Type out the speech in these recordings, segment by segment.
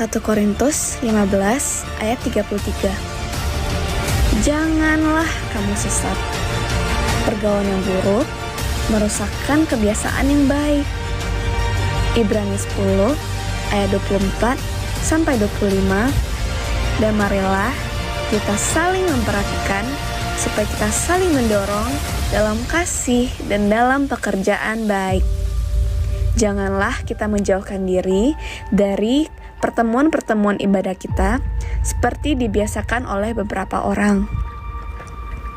1 Korintus 15 ayat 33. Janganlah kamu sesat. Pergaulan yang buruk merusakkan kebiasaan yang baik. Ibrani 10 ayat 24 sampai 25. Dan marilah kita saling memperhatikan supaya kita saling mendorong dalam kasih dan dalam pekerjaan baik. Janganlah kita menjauhkan diri dari pertemuan-pertemuan ibadah kita seperti dibiasakan oleh beberapa orang.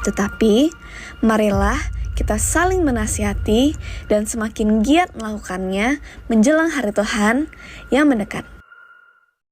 Tetapi marilah kita saling menasihati dan semakin giat melakukannya menjelang hari Tuhan yang mendekat.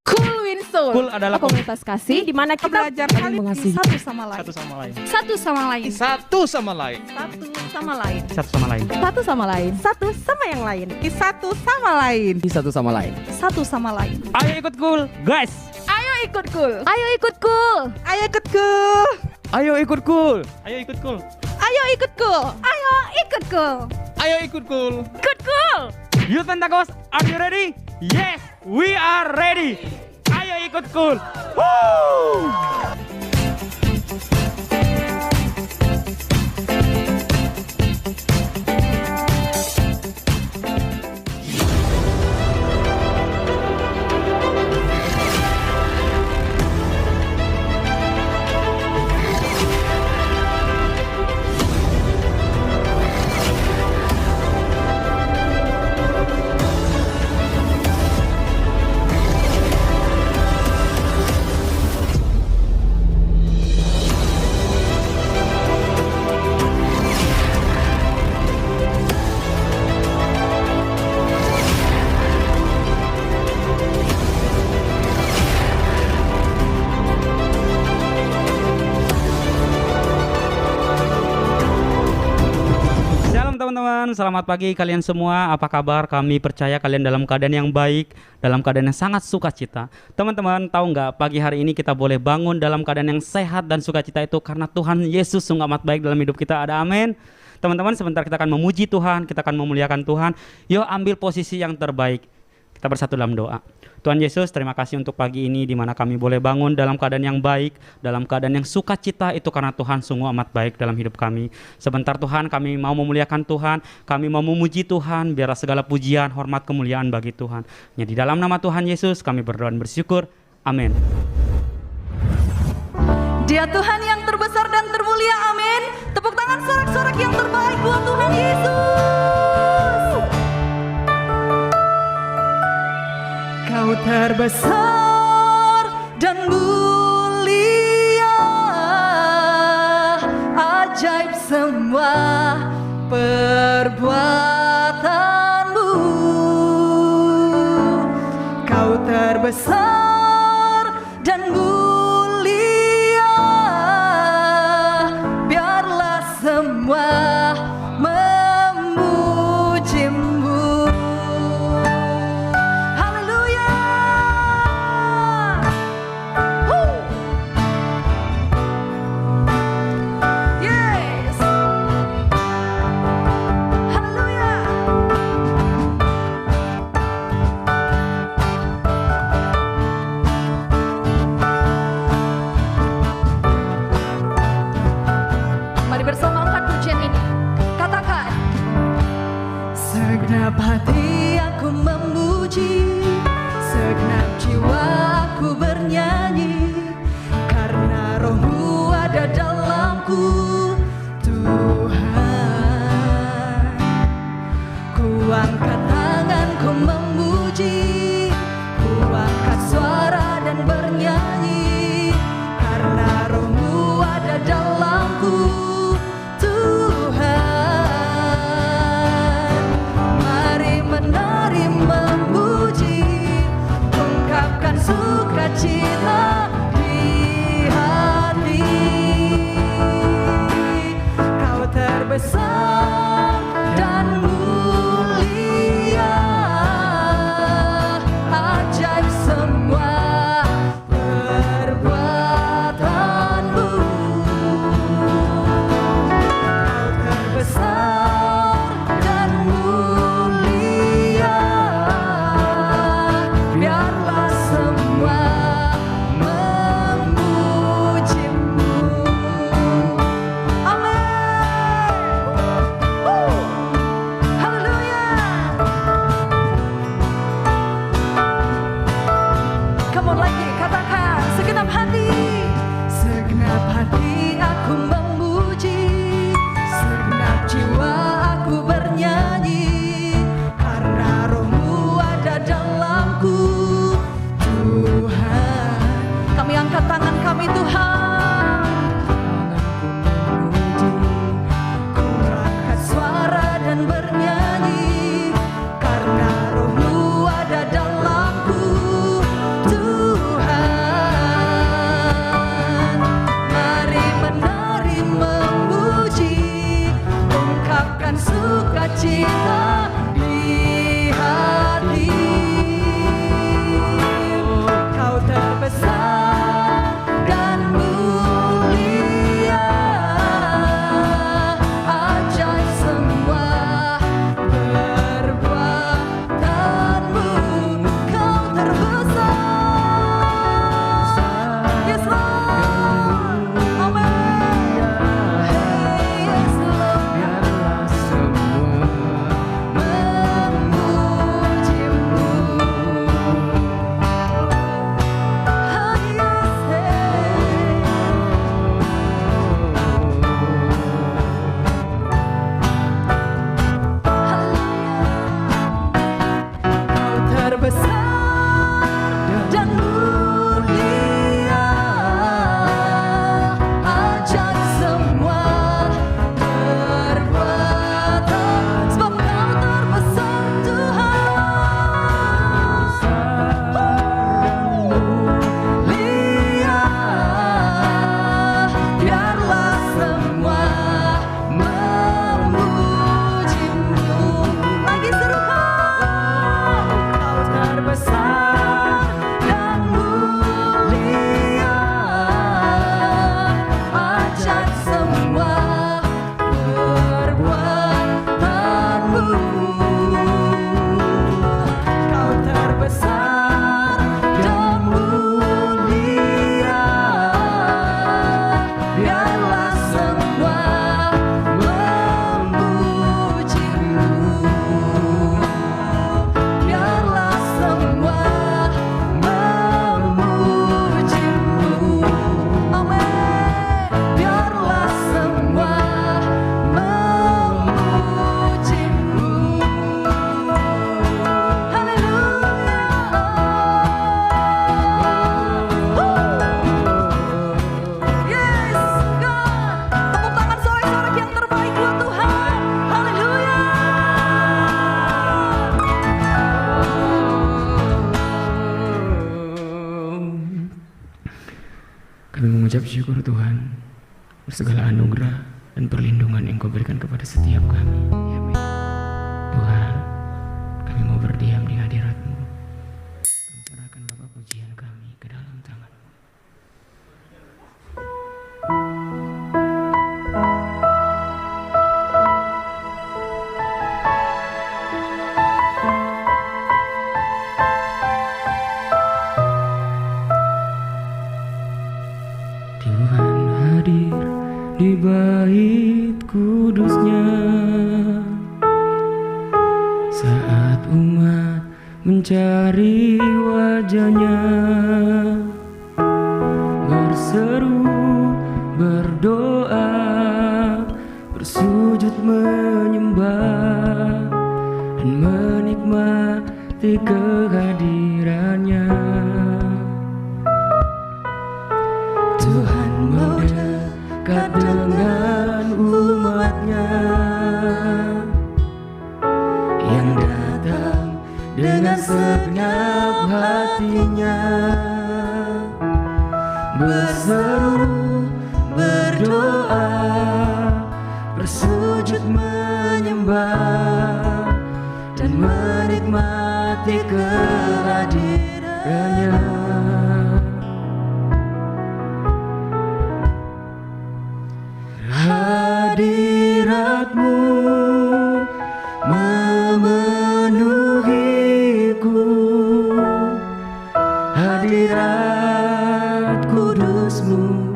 Cool Win Soul. Cool adalah komunitas kasih di mana kita belajar saling mengasihi satu sama lain. satu sama lain. satu sama lain. Satu sama lain. Satu sama lain. Satu sama lain. Satu sama lain. Satu sama yang lain. Satu sama lain. Satu sama lain. Satu sama lain. Ayo ikut cool, guys. Ayo ikut cool. Ayo ikut cool. Ayo ikut cool. Ayo ikut cool. Ayo ikut cool. Ayo ikut cool. Ayo ikut cool. Ayo ikut cool. Ikut cool. Youth Pentecost, are you ready? Yes, we are ready. Ayo ikut cool. Woo! Teman-teman, selamat pagi kalian semua. Apa kabar? Kami percaya kalian dalam keadaan yang baik, dalam keadaan yang sangat sukacita. Teman-teman, tahu nggak, pagi hari ini kita boleh bangun dalam keadaan yang sehat dan sukacita itu karena Tuhan Yesus sungguh amat baik dalam hidup kita. Ada amin. Teman-teman, sebentar kita akan memuji Tuhan, kita akan memuliakan Tuhan. Yuk ambil posisi yang terbaik. Kita bersatu dalam doa. Tuhan Yesus, terima kasih untuk pagi ini di mana kami boleh bangun dalam keadaan yang baik, dalam keadaan yang sukacita itu karena Tuhan sungguh amat baik dalam hidup kami. Sebentar Tuhan, kami mau memuliakan Tuhan, kami mau memuji Tuhan, biarlah segala pujian, hormat, kemuliaan bagi Tuhan. Ya, di dalam nama Tuhan Yesus kami berdoa dan bersyukur. Amin. Dia Tuhan yang terbesar dan termulia. Amin. Tepuk tangan sorak-sorak yang terbaik buat Tuhan Yesus. Kau terbesar dan mulia, ajaib semua perbuatanmu. Kau terbesar dan mulia, biarlah semua memujimu. Haleluya. Yes. Haleluya. Mari bersama angkat pujian ini. Katakan. Segenap hati aku memuji, segenap jiwa aku bernyanyi, karena rohmu ada dalamku, Tuhan. Ku angkat tanganku memuji, ku angkat suara dan bernyanyi, karena rohmu ada dalamku, Tuhan. Mari menari memuji, ungkapkan sukacita di hati. Kau terbesar dan mulia, ajaib semua perbuatanmu. Kau terbesar dan mulia, biarlah semua mengucap syukur Tuhan atas segala anugerah dan perlindungan yang Kau berikan kepada setiap kami. Tuhan, kami mau berdiam di hadirat-Mu. Kami serahkan Bapa pujian kami ke dalam tangan-Mu. Tuhan hadir di bait kudusnya saat umat mencari wajahnya, berseru, berdoa, bersujud menyembah dan menikmati kehadirannya. Tuhan mau dekat dengan umatnya yang datang dengan segenap hatinya, berseru, berdoa, bersujud menyembah dan menikmati kehadirannya. Hadirat-Mu memenuhiku, hadirat kudus-Mu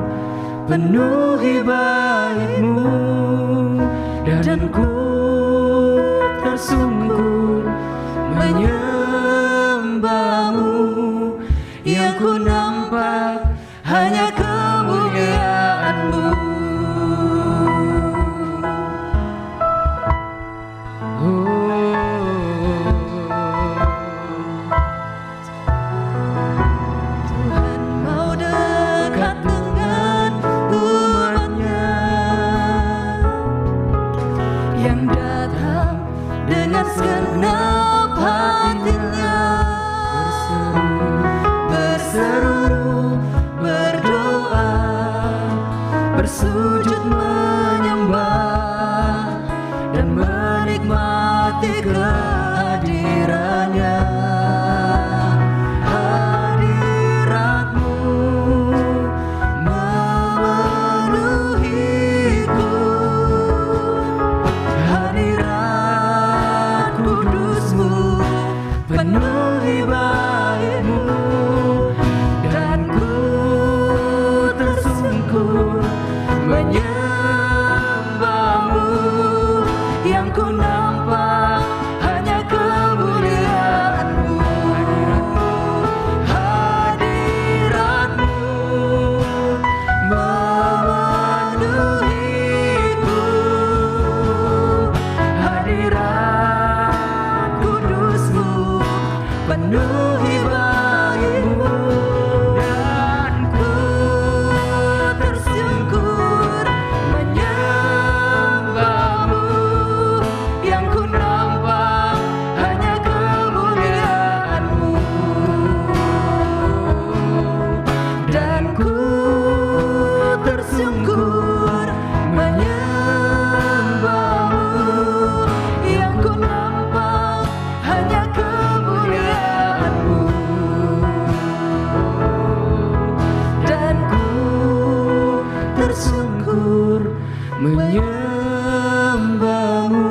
penuhi bait-Mu, dan ku tersungkur menyembah-Mu, yang ku nampak hanya kemuliaan-Mu. Segenap hatinya, berseru, berdoa, bersujud menyembah dan menikmati kehadirannya. Hadirat-Mu memenuhiku, hadirat kudus-Mu penuhi bait-Mu, dan ku tersungkur menyembah-Mu, yang ku nampak hanya kemuliaan-Mu. Hadirat-Mu memenuhiku, hadirat kudus-Mu penuhi bait-Mu, dan ku tersungkur menyembah-Mu, yang ku nampak hanya kemuliaan-Mu, dan ku tersungkur menyembah-Mu, yang ku nampak hanya kemuliaan-Mu, dan ku tersungkur menyembah-Mu,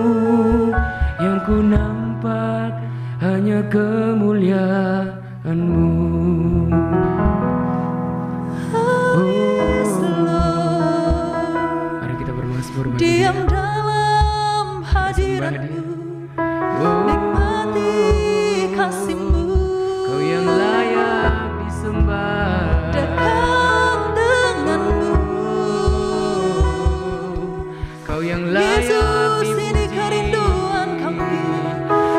yang ku nampak hanya kemuliaan-Mu. Mari kita bermasmur bagi Diam Dia. dalam hadirat-Mu, nikmati kasih-Mu, Kau yang layak disembah, dekat dengan-Mu. Kau yang layak Yesus, ini dipuji. kerinduan kami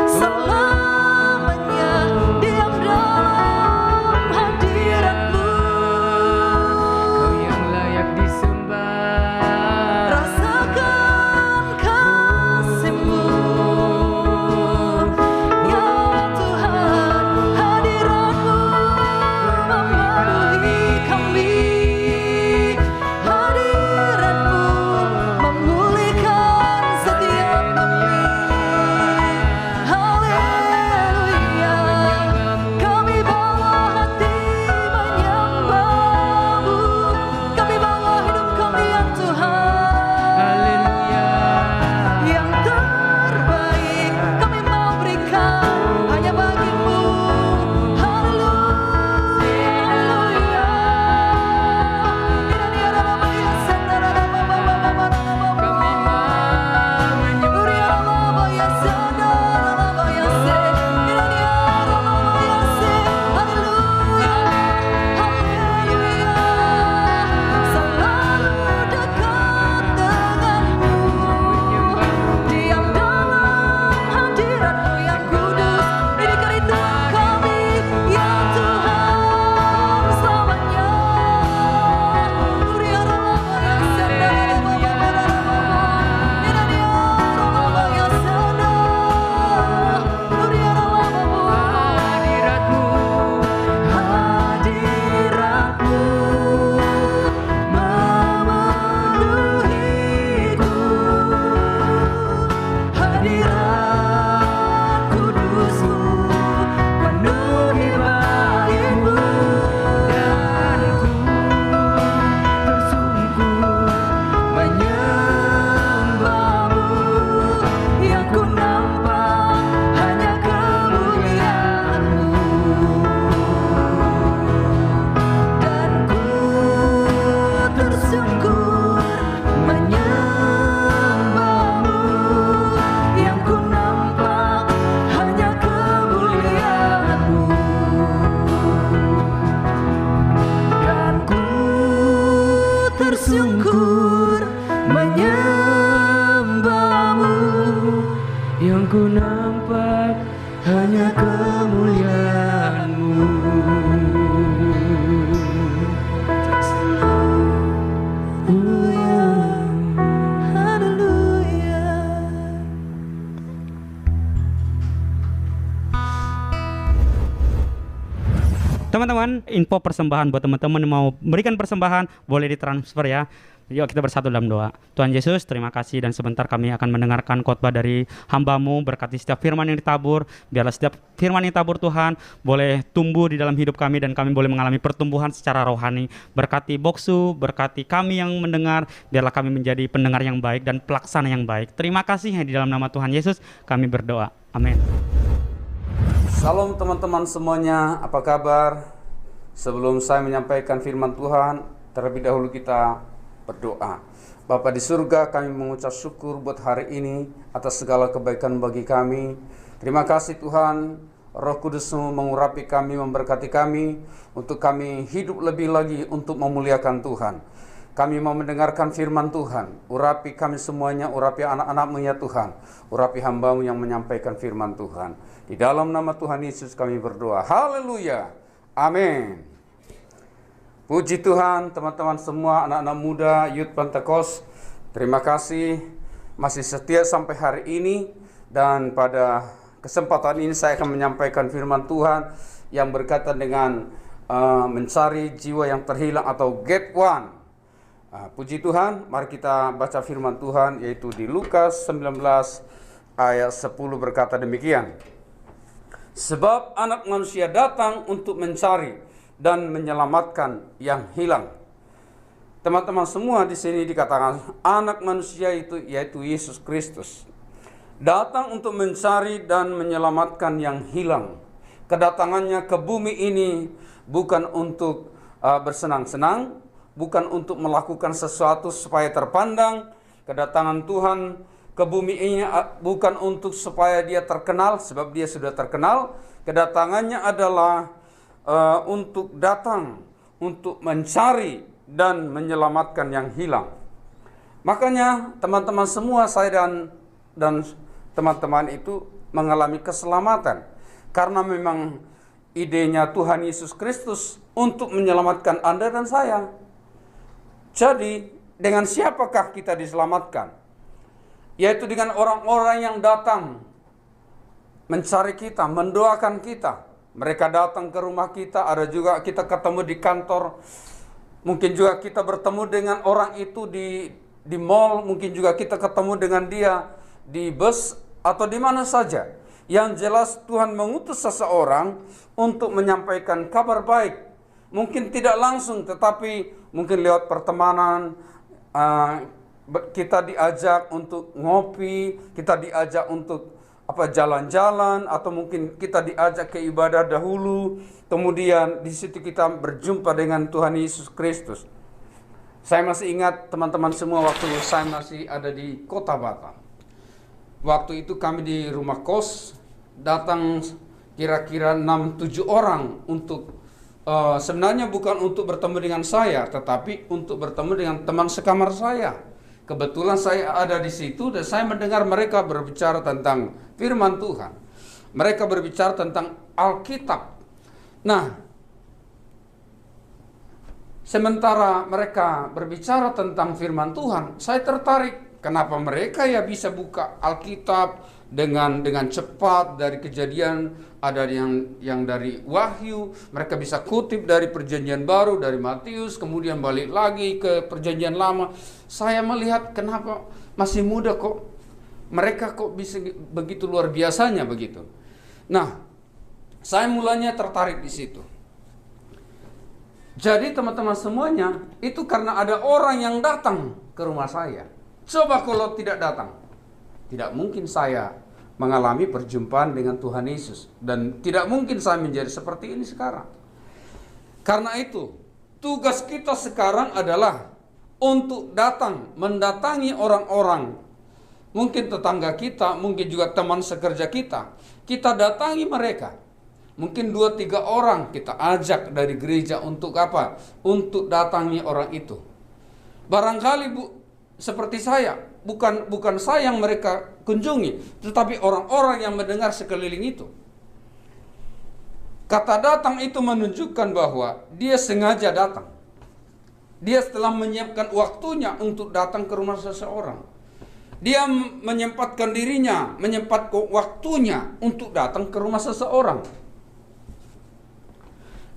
selamanya. Diam dalam hadirat-Mu, Kau yang layak disembah, rasakan kasih-Mu, ya Tuhan. Hadirat-Mu memenuhi kami, ku nampak hanya kemuliaan-Mu. Teman-teman, info persembahan buat teman-teman yang mau berikan persembahan boleh ditransfer ya. Yuk kita bersatu dalam doa. Tuhan Yesus, terima kasih, dan sebentar kami akan mendengarkan khotbah dari hamba-Mu. Berkati setiap firman yang ditabur, biarlah setiap firman yang ditabur Tuhan boleh tumbuh di dalam hidup kami dan kami boleh mengalami pertumbuhan secara rohani. Berkati Boksu, berkati kami yang mendengar, biarlah kami menjadi pendengar yang baik dan pelaksana yang baik. Terima kasih, di dalam nama Tuhan Yesus kami berdoa. Amin. Salam teman-teman semuanya, apa kabar? Sebelum saya menyampaikan firman Tuhan, terlebih dahulu kita berdoa. Bapa di surga, kami mengucap syukur buat hari ini atas segala kebaikan bagi kami. Terima kasih Tuhan, Roh Kudus-Mu mengurapi kami, memberkati kami, untuk kami hidup lebih lagi untuk memuliakan Tuhan. Kami mau mendengarkan firman Tuhan. Urapi kami semuanya, urapi anak-anak-Mu ya Tuhan. Urapi hamba-Mu yang menyampaikan firman Tuhan. Di dalam nama Tuhan Yesus kami berdoa. Haleluya. Amin. Puji Tuhan, teman-teman semua, anak-anak muda, Youth Pentecost. Terima kasih masih setia sampai hari ini. Dan pada kesempatan ini saya akan menyampaikan firman Tuhan yang berkaitan dengan mencari jiwa yang terhilang atau Get One. Puji Tuhan, mari kita baca firman Tuhan, yaitu di Lukas 19 ayat 10 berkata demikian. Sebab anak manusia datang untuk mencari dan menyelamatkan yang hilang. Teman-teman semua, di sini dikatakan anak manusia itu yaitu Yesus Kristus datang untuk mencari dan menyelamatkan yang hilang. Kedatangannya ke bumi ini bukan untuk bersenang-senang, bukan untuk melakukan sesuatu supaya terpandang. Kedatangan Tuhan ke bumi ini bukan untuk supaya dia terkenal, sebab dia sudah terkenal. Kedatangannya adalah untuk datang, untuk mencari dan menyelamatkan yang hilang. Makanya teman-teman semua, saya dan teman-teman itu mengalami keselamatan. Karena memang idenya Tuhan Yesus Kristus untuk menyelamatkan Anda dan saya. Jadi, dengan siapakah kita diselamatkan? Yaitu dengan orang-orang yang datang mencari kita, mendoakan kita. Mereka datang ke rumah kita, ada juga kita ketemu di kantor. Mungkin juga kita bertemu dengan orang itu di mall, mungkin juga kita ketemu dengan dia di bus atau di mana saja. Yang jelas Tuhan mengutus seseorang untuk menyampaikan kabar baik. Mungkin tidak langsung, tetapi mungkin lewat pertemanan, kita diajak untuk ngopi, kita diajak untuk jalan-jalan, atau mungkin kita diajak ke ibadah dahulu. Kemudian di situ kita berjumpa dengan Tuhan Yesus Kristus. Saya masih ingat teman-teman semua, waktu saya masih ada di Kota Batam. Waktu itu kami di rumah kos, datang kira-kira 6-7 orang untuk sebenarnya bukan untuk bertemu dengan saya, tetapi untuk bertemu dengan teman sekamar saya. Kebetulan saya ada di situ dan saya mendengar mereka berbicara tentang firman Tuhan. Mereka berbicara tentang Alkitab. Nah, sementara mereka berbicara tentang firman Tuhan, saya tertarik. Kenapa mereka ya bisa buka Alkitab dengan cepat, dari Kejadian, ada yang dari Wahyu, mereka bisa kutip dari Perjanjian Baru, dari Matius, kemudian balik lagi ke Perjanjian Lama. Saya melihat kenapa masih muda kok mereka kok bisa begitu luar biasanya begitu. Nah, saya mulanya tertarik di situ. Jadi teman-teman semuanya, itu karena ada orang yang datang ke rumah saya. Coba kalau tidak datang, tidak mungkin saya mengalami perjumpaan dengan Tuhan Yesus. Dan tidak mungkin saya menjadi seperti ini sekarang. Karena itu, tugas kita sekarang adalah untuk datang, mendatangi orang-orang. Mungkin tetangga kita, mungkin juga teman sekerja kita. Kita datangi mereka. Mungkin 2-3 orang kita ajak dari gereja untuk apa? Untuk datangi orang itu. Barangkali seperti saya, bukan saya yang mereka kunjungi, tetapi orang-orang yang mendengar sekeliling itu. Kata datang itu menunjukkan bahwa dia sengaja datang. Dia telah menyiapkan waktunya untuk datang ke rumah seseorang. Dia menyempatkan dirinya, menyempatkan waktunya untuk datang ke rumah seseorang.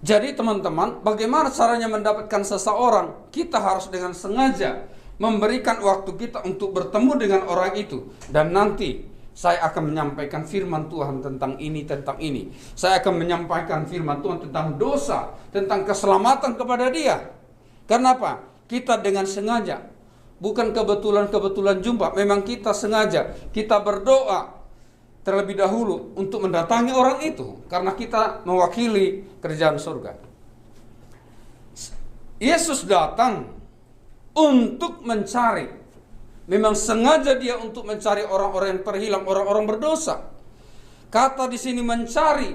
Jadi teman-teman, bagaimana caranya mendapatkan seseorang? Kita harus dengan sengaja memberikan waktu kita untuk bertemu dengan orang itu. Dan nanti saya akan menyampaikan firman Tuhan tentang ini, tentang ini. Saya akan menyampaikan firman Tuhan tentang dosa, tentang keselamatan kepada dia. Kenapa? Kita dengan sengaja, bukan kebetulan-kebetulan jumpa. Memang kita sengaja, kita berdoa terlebih dahulu untuk mendatangi orang itu, karena kita mewakili kerajaan surga. Yesus datang untuk mencari, memang sengaja dia untuk mencari orang-orang yang terhilang, orang-orang berdosa. Kata di sini mencari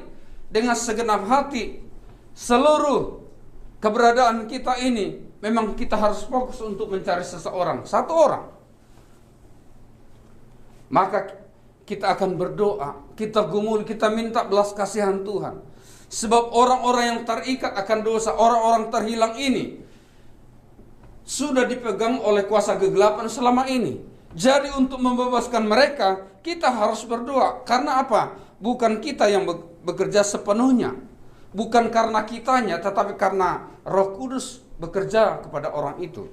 dengan segenap hati. Seluruh keberadaan kita ini, memang kita harus fokus untuk mencari seseorang, satu orang. Maka kita akan berdoa, kita gumul, kita minta belas kasihan Tuhan. Sebab orang-orang yang terikat akan dosa, orang-orang terhilang ini sudah dipegang oleh kuasa kegelapan selama ini. Jadi untuk membebaskan mereka, kita harus berdoa. Karena apa? Bukan kita yang bekerja sepenuhnya. Bukan karena kitanya, tetapi karena Roh Kudus bekerja kepada orang itu.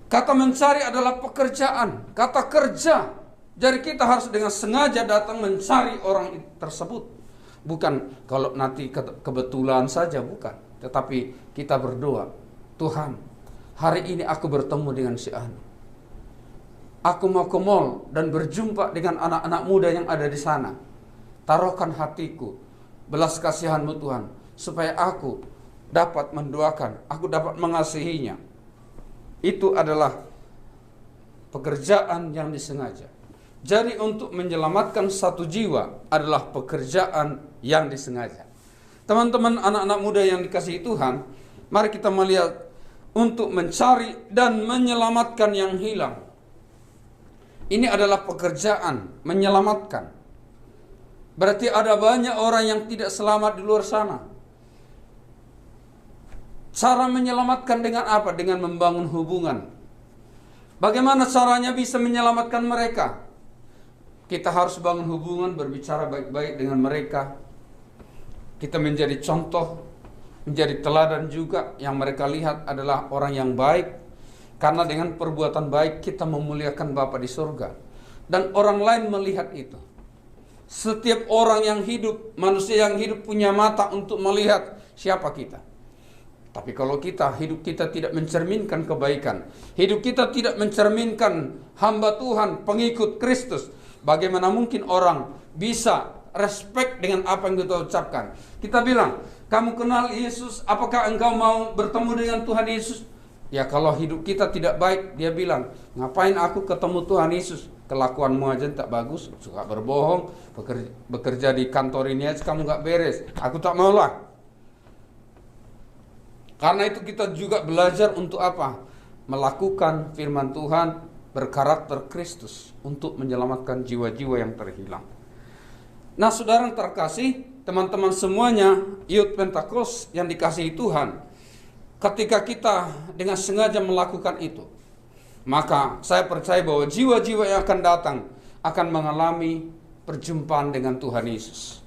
Kata mencari adalah pekerjaan, kata kerja. Jadi kita harus dengan sengaja datang mencari orang tersebut. Bukan kalau nanti kebetulan saja, bukan. Tetapi kita berdoa, Tuhan, hari ini aku bertemu dengan si Anu. Aku mau ke mall dan berjumpa dengan anak-anak muda yang ada di sana. Taruhkan hatiku, belas kasihan-Mu Tuhan, supaya aku dapat mendoakan, aku dapat mengasihinya. Itu adalah pekerjaan yang disengaja. Jadi untuk menyelamatkan satu jiwa adalah pekerjaan yang disengaja. Teman-teman, anak-anak muda yang dikasihi Tuhan, mari kita melihat untuk mencari dan menyelamatkan yang hilang. Ini adalah pekerjaan menyelamatkan. Berarti ada banyak orang yang tidak selamat di luar sana. Cara menyelamatkan dengan apa? Dengan membangun hubungan. Bagaimana caranya bisa menyelamatkan mereka? Kita harus bangun hubungan, berbicara baik-baik dengan mereka. Kita menjadi contoh, menjadi teladan juga. Yang mereka lihat adalah orang yang baik. Karena dengan perbuatan baik kita memuliakan Bapa di surga. Dan orang lain melihat itu. Setiap orang yang hidup, manusia yang hidup punya mata untuk melihat siapa kita. Tapi kalau hidup kita tidak mencerminkan kebaikan, hidup kita tidak mencerminkan hamba Tuhan, pengikut Kristus, bagaimana mungkin orang bisa respect dengan apa yang kita ucapkan? Kita bilang, kamu kenal Yesus, apakah engkau mau bertemu dengan Tuhan Yesus? Ya kalau hidup kita tidak baik, dia bilang, ngapain aku ketemu Tuhan Yesus? Kelakuanmu aja tak bagus, suka berbohong, bekerja di kantor ini aja kamu gak beres. Aku tak maulah. Karena itu kita juga belajar untuk apa? Melakukan firman Tuhan berkarakter Kristus untuk menyelamatkan jiwa-jiwa yang terhilang. Nah, saudara yang terkasih, teman-teman semuanya, Youth Pentakos yang dikasihi Tuhan, ketika kita dengan sengaja melakukan itu, maka saya percaya bahwa jiwa-jiwa yang akan datang akan mengalami perjumpaan dengan Tuhan Yesus.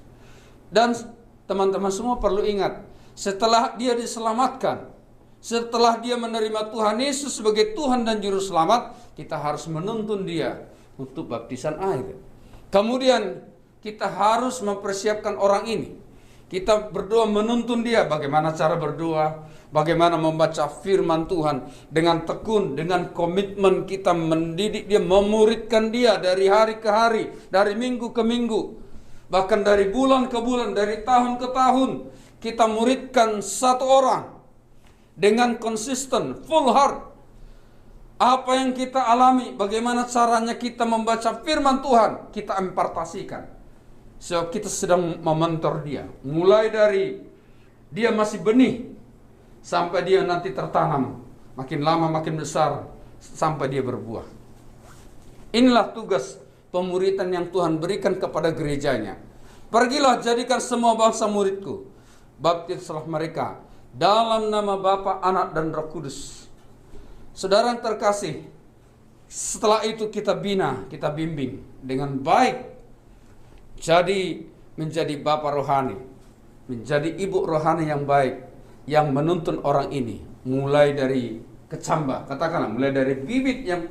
Dan teman-teman semua perlu ingat, setelah dia diselamatkan, setelah dia menerima Tuhan Yesus sebagai Tuhan dan Juru Selamat, kita harus menuntun dia untuk baptisan air. Kemudian kita harus mempersiapkan orang ini. Kita berdoa menuntun dia bagaimana cara berdoa, bagaimana membaca firman Tuhan dengan tekun, dengan komitmen kita mendidik dia, memuridkan dia dari hari ke hari, dari minggu ke minggu, bahkan dari bulan ke bulan, dari tahun ke tahun. Kita muridkan satu orang dengan konsisten, full heart. Apa yang kita alami, bagaimana caranya kita membaca firman Tuhan, kita impartasikan. So, kita sedang mementor dia. Mulai dari dia masih benih, sampai dia nanti tertanam. Makin lama makin besar, sampai dia berbuah. Inilah tugas pemuritan yang Tuhan berikan kepada gerejanya. Pergilah, jadikan semua bangsa muridku. Baptislah mereka dalam nama Bapa, Anak, dan Roh Kudus. Saudara yang terkasih, setelah itu kita bina, kita bimbing dengan baik. Jadi menjadi bapa rohani, menjadi ibu rohani yang baik, yang menuntun orang ini. Mulai dari kecambah, katakanlah mulai dari bibit yang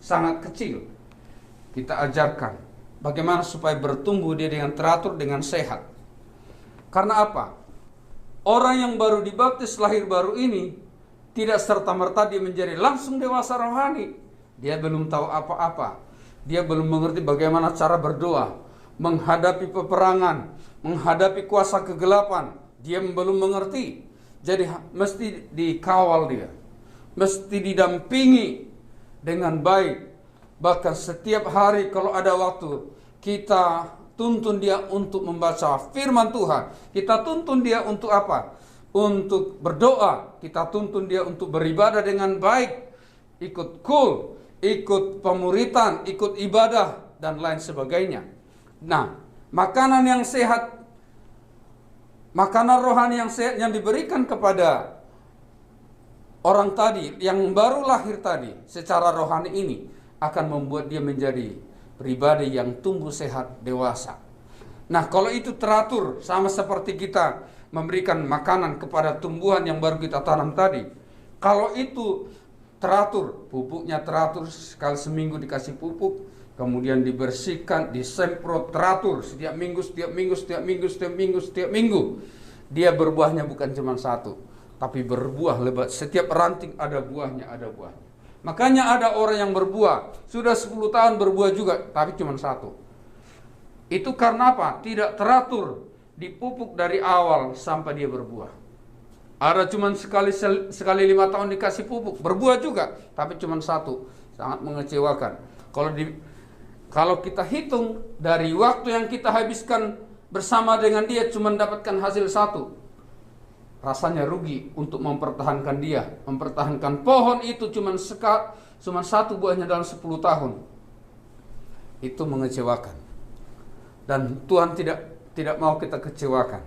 sangat kecil. Kita ajarkan bagaimana supaya bertumbuh dia dengan teratur, dengan sehat. Karena apa? Orang yang baru dibaptis lahir baru ini tidak serta-merta dia menjadi langsung dewasa rohani. Dia belum tahu apa-apa. Dia belum mengerti bagaimana cara berdoa, menghadapi peperangan, menghadapi kuasa kegelapan. Dia belum mengerti. Jadi mesti dikawal dia, mesti didampingi dengan baik. Bahkan setiap hari kalau ada waktu, kita tuntun dia untuk membaca firman Tuhan. Kita tuntun dia untuk apa? Untuk berdoa. Kita tuntun dia untuk beribadah dengan baik. Ikut kul, ikut pemuritan, ikut ibadah, dan lain sebagainya. Nah, makanan yang sehat, makanan rohani yang sehat yang diberikan kepada orang tadi, yang baru lahir tadi, secara rohani ini, akan membuat dia menjadi pribadi yang tumbuh sehat, dewasa. Nah, kalau itu teratur, sama seperti kita memberikan makanan kepada tumbuhan yang baru kita tanam tadi. Kalau itu teratur, pupuknya teratur, sekali seminggu dikasih pupuk, kemudian dibersihkan, disemprot, teratur, setiap minggu. Dia berbuahnya bukan cuma satu, tapi berbuah lebat. Setiap ranting ada buahnya, Makanya ada orang yang berbuah, sudah 10 tahun berbuah juga, tapi cuma satu. Itu karena apa? Tidak teratur, dipupuk dari awal sampai dia berbuah. Ada cuma sekali 5 tahun dikasih pupuk, berbuah juga, tapi cuma satu. Sangat mengecewakan. Kalau kita hitung dari waktu yang kita habiskan bersama dengan dia cuma dapatkan hasil satu, rasanya rugi untuk mempertahankan dia. Mempertahankan pohon itu cuma satu buahnya dalam 10 tahun. Itu mengecewakan. Dan Tuhan tidak mau kita kecewakan.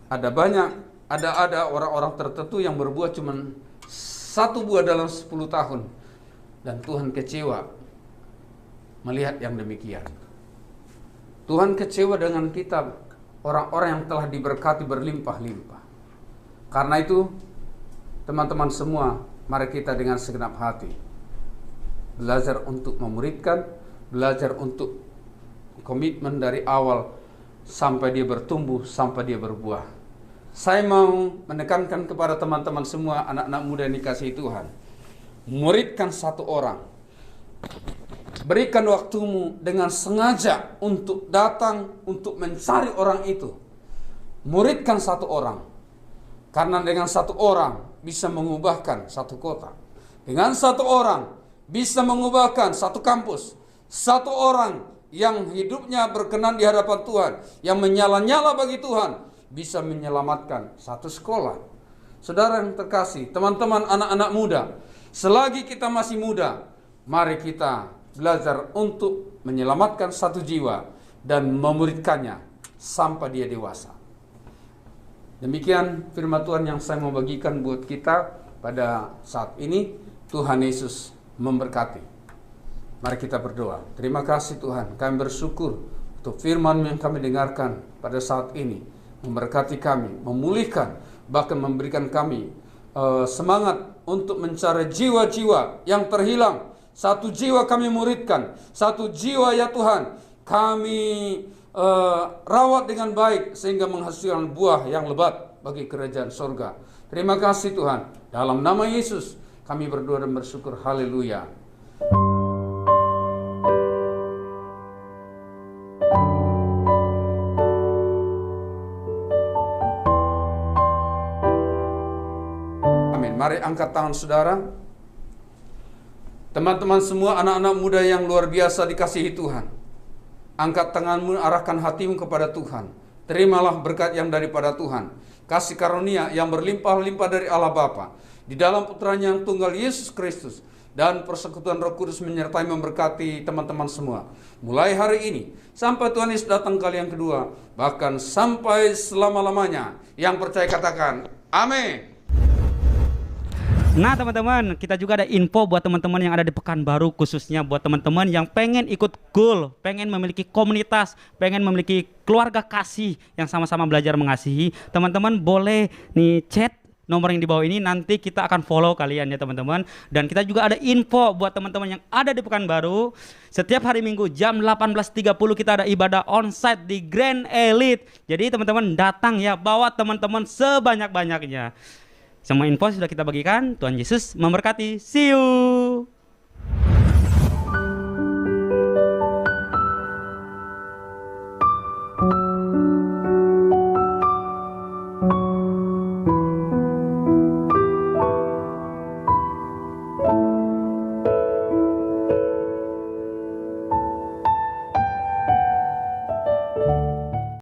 Ada orang-orang tertentu yang berbuah cuma 1 buah dalam 10 tahun. Dan Tuhan kecewa melihat yang demikian. Tuhan kecewa dengan kita, orang-orang yang telah diberkati berlimpah-limpah. Karena itu, teman-teman semua, mari kita dengan segenap hati belajar untuk memuridkan, belajar untuk komitmen dari awal sampai dia bertumbuh, sampai dia berbuah. Saya mau menekankan kepada teman-teman semua, anak-anak muda yang dikasihi Tuhan, muridkan satu orang. Berikan waktumu dengan sengaja untuk datang, untuk mencari orang itu. Muridkan satu orang. Karena dengan satu orang bisa mengubahkan satu kota. Dengan satu orang bisa mengubahkan satu kampus. Satu orang yang hidupnya berkenan di hadapan Tuhan, yang menyala-nyala bagi Tuhan, bisa menyelamatkan satu sekolah. Saudara yang terkasih, teman-teman anak-anak muda, selagi kita masih muda, mari kita belajar untuk menyelamatkan satu jiwa dan memuridkannya sampai dia dewasa. Demikian firman Tuhan yang saya mau bagikan buat kita pada saat ini. Tuhan Yesus memberkati. Mari kita berdoa. Terima kasih Tuhan, kami bersyukur untuk firman yang kami dengarkan pada saat ini. Memberkati kami, memulihkan, bahkan memberikan kami semangat untuk mencari jiwa-jiwa yang terhilang. Satu jiwa kami muridkan, satu jiwa ya Tuhan kami rawat dengan baik sehingga menghasilkan buah yang lebat bagi kerajaan surga. Terima kasih Tuhan. Dalam nama Yesus kami berdoa dan bersyukur. Haleluya. Amin. Mari angkat tangan saudara. Teman-teman semua, anak-anak muda yang luar biasa dikasihi Tuhan, angkat tanganmu, arahkan hatimu kepada Tuhan. Terimalah berkat yang daripada Tuhan, kasih karunia yang berlimpah-limpah dari Allah Bapa, di dalam putranya yang tunggal Yesus Kristus, dan persekutuan Roh Kudus menyertai memberkati teman-teman semua. Mulai hari ini sampai Tuhan Yesus datang kali yang kedua, bahkan sampai selama-lamanya. Yang percaya katakan amin. Nah teman-teman, kita juga ada info buat teman-teman yang ada di Pekanbaru, khususnya buat teman-teman yang pengen ikut GOL, pengen memiliki komunitas, pengen memiliki keluarga kasih yang sama-sama belajar mengasihi. Teman-teman boleh nih chat nomor yang di bawah ini, nanti kita akan follow kalian ya teman-teman. Dan kita juga ada info buat teman-teman yang ada di Pekanbaru. Setiap hari Minggu jam 18.30 kita ada ibadah onsite di Grand Elite. Jadi teman-teman datang ya, bawa teman-teman sebanyak-banyaknya. Semua info sudah kita bagikan. Tuhan Yesus memberkati. See you.